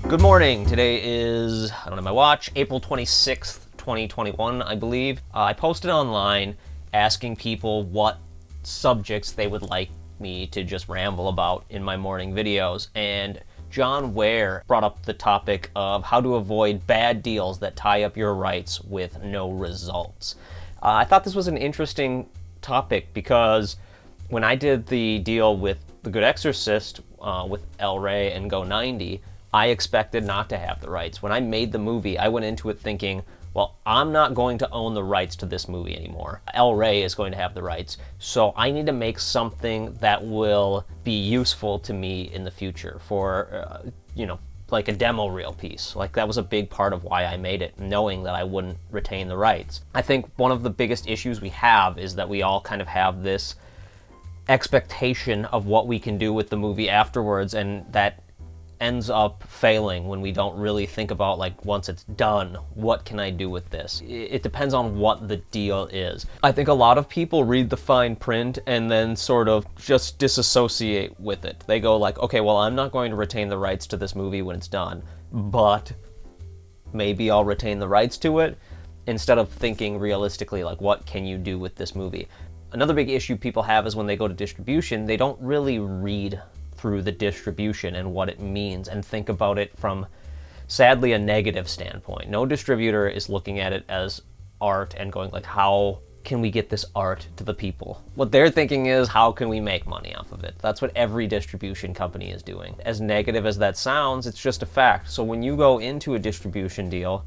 Good morning. Today is, I don't have my watch, April 26th, 2021, I believe. I posted online asking people what subjects they would like me to just ramble about in my morning videos, and John Ware brought up the topic of how to avoid bad deals that tie up your rights with no results. I thought this was an interesting topic because when I did the deal with The Good Exorcist with El Rey and Go 90, I expected not to have the rights. When I made the movie, I went into it thinking, well, I'm not going to own the rights to this movie anymore. El Rey is going to have the rights, so I need to make something that will be useful to me in the future for, like a demo reel piece. Like, that was a big part of why I made it, knowing that I wouldn't retain the rights. I think one of the biggest issues we have is that we all kind of have this expectation of what we can do with the movie afterwards, and that ends up failing when we don't really think about, like, once it's done, what can I do with this? It depends on what the deal is. I think a lot of people read the fine print and then sort of just disassociate with it. They go like, okay, well, I'm not going to retain the rights to this movie when it's done, but maybe I'll retain the rights to it, instead of thinking realistically, like, what can you do with this movie? Another big issue people have is when they go to distribution, they don't really read through the distribution and what it means and think about it from, sadly, a negative standpoint. No distributor is looking at it as art and going like, how can we get this art to the people? What they're thinking is, how can we make money off of it? That's what every distribution company is doing. As negative as that sounds, it's just a fact. So when you go into a distribution deal,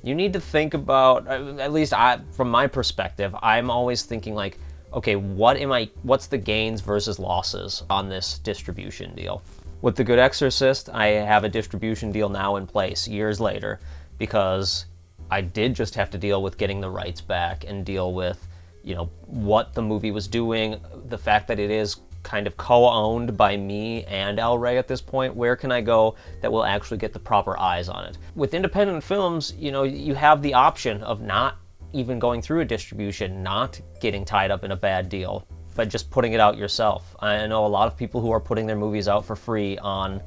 you need to think about, at least from my perspective, I'm always thinking like, okay, what's the gains versus losses on this distribution deal? With The Good Exorcist, I have a distribution deal now in place years later, because I did just have to deal with getting the rights back and deal with, what the movie was doing, the fact that it is kind of co-owned by me and El Rey at this point. Where can I go that will actually get the proper eyes on it? With independent films, you have the option of not even going through a distribution, not getting tied up in a bad deal, but just putting it out yourself. I know a lot of people who are putting their movies out for free on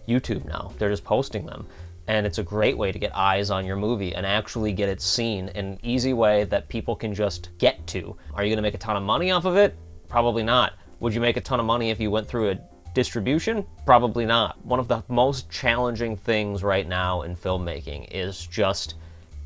YouTube now. They're just posting them. And it's a great way to get eyes on your movie and actually get it seen in an easy way that people can just get to. Are you going to make a ton of money off of it? Probably not. Would you make a ton of money if you went through a distribution? Probably not. One of the most challenging things right now in filmmaking is just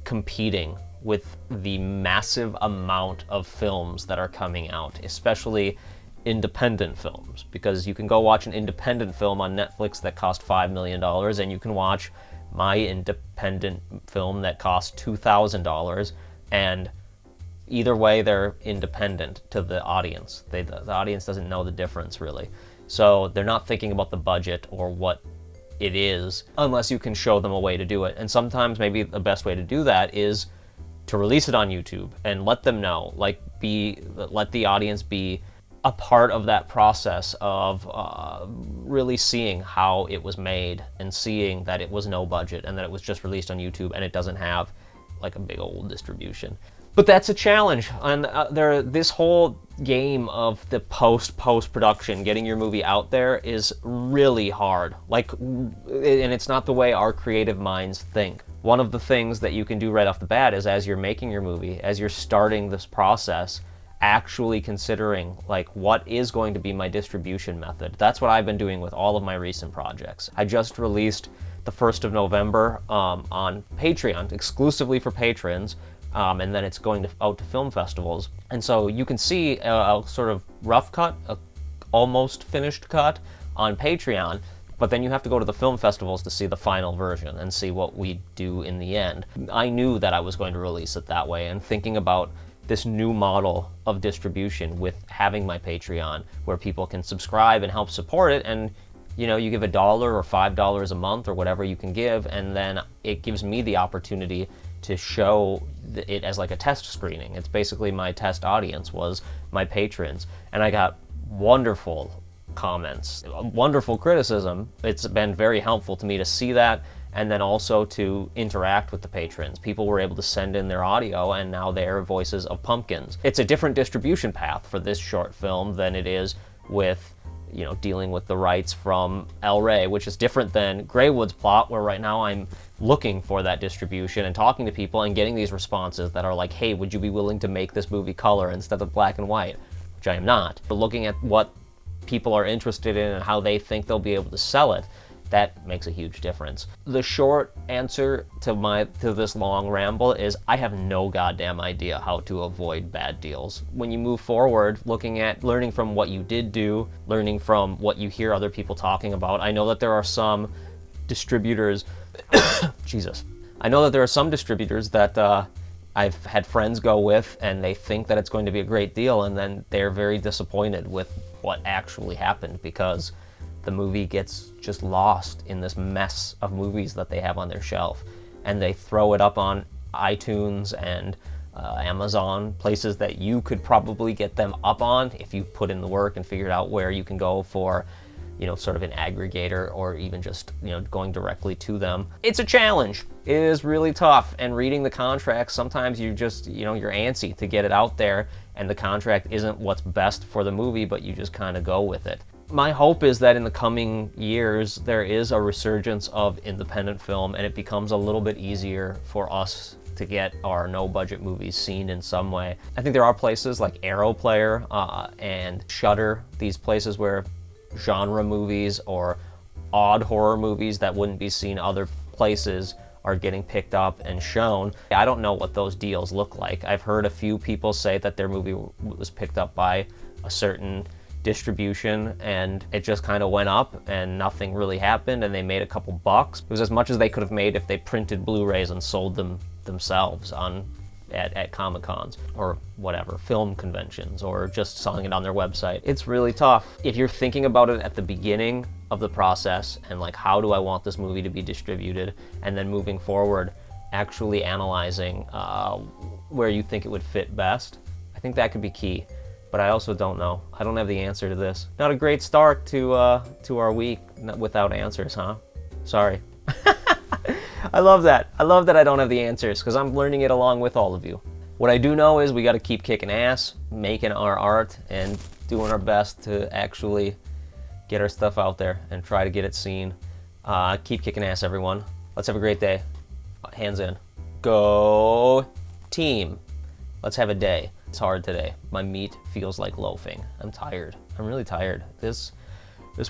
competing with the massive amount of films that are coming out, especially independent films, because you can go watch an independent film on Netflix that cost $5 million, and you can watch my independent film that cost $2,000, and either way, they're independent to the audience. The audience doesn't know the difference, really. So they're not thinking about the budget or what it is, unless you can show them a way to do it. And sometimes maybe the best way to do that is to release it on YouTube and let them know, let the audience be a part of that process of really seeing how it was made and seeing that it was no budget and that it was just released on YouTube and it doesn't have like a big old distribution. But that's a challenge, and this whole game of the post-production, getting your movie out there, is really hard. And it's not the way our creative minds think. One of the things that you can do right off the bat is, as you're making your movie, as you're starting this process, actually considering, like, what is going to be my distribution method. That's what I've been doing with all of my recent projects. I just released the 1st of November on Patreon, exclusively for patrons, and then it's going out to film festivals. And so you can see a sort of rough cut, a almost finished cut on Patreon, but then you have to go to the film festivals to see the final version and see what we do in the end. I knew that I was going to release it that way, and thinking about this new model of distribution with having my Patreon, where people can subscribe and help support it, and you give $1 or $5 a month or whatever you can give, and then it gives me the opportunity to show it as like a test screening. It's basically my test audience was my patrons, and I got wonderful comments, wonderful criticism. It's been very helpful to me to see that, and then also to interact with the patrons. People were able to send in their audio, and now they're voices of pumpkins. It's a different distribution path for this short film than it is with dealing with the rights from El Rey, which is different than Greywood's plot, where right now I'm looking for that distribution and talking to people and getting these responses that are like, hey, would you be willing to make this movie color instead of black and white? Which I am not. But looking at what people are interested in and how they think they'll be able to sell it, that makes a huge difference. The short answer to this long ramble is I have no goddamn idea how to avoid bad deals. When you move forward, learning from what you did do, learning from what you hear other people talking about, I know that there are some distributors, Jesus. I know that there are some distributors that I've had friends go with, and they think that it's going to be a great deal, and then they're very disappointed with what actually happened, because the movie gets just lost in this mess of movies that they have on their shelf, and they throw it up on iTunes and Amazon, places that you could probably get them up on if you put in the work and figured out where you can go for, sort of an aggregator, or even just, going directly to them. It's a challenge. It is really tough, and reading the contracts, sometimes you just, you're antsy to get it out there, and the contract isn't what's best for the movie, but you just kind of go with it. My hope is that in the coming years, there is a resurgence of independent film, and it becomes a little bit easier for us to get our no-budget movies seen in some way. I think there are places like Aeroplayer and Shudder, these places where genre movies or odd horror movies that wouldn't be seen other places are getting picked up and shown. I don't know what those deals look like. I've heard a few people say that their movie was picked up by a certain distribution and it just kind of went up and nothing really happened, and they made a couple bucks. It was as much as they could have made if they printed Blu-rays and sold them themselves at Comic-Cons or whatever, film conventions, or just selling it on their website. It's really tough. If you're thinking about it at the beginning of the process and like, how do I want this movie to be distributed, and then moving forward, actually analyzing where you think it would fit best, I think that could be key. But I also don't know. I don't have the answer to this. Not a great start to our week without answers, huh? Sorry. I love that. I love that I don't have the answers, because I'm learning it along with all of you. What I do know is we got to keep kicking ass, making our art, and doing our best to actually get our stuff out there and try to get it seen. Keep kicking ass, everyone. Let's have a great day. Hands in. Go team. Let's have a day. It's hard today. My meat feels like loafing. I'm tired. I'm really tired. This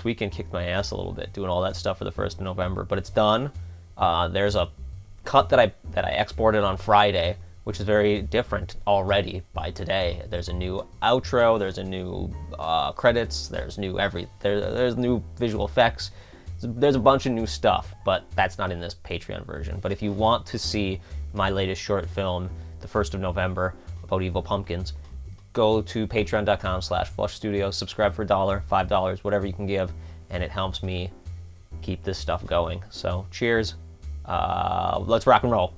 weekend kicked my ass a little bit doing all that stuff for the 1st of November, but it's done. There's a cut that I exported on Friday, which is very different already by today. There's a new outro, there's a new credits, there's new there's new visual effects. There's a bunch of new stuff, but that's not in this Patreon version. But if you want to see my latest short film, the 1st of November, about evil pumpkins, go to patreon.com/flushstudios, subscribe for $1, $5, whatever you can give, and it helps me keep this stuff going. So cheers. Let's rock and roll.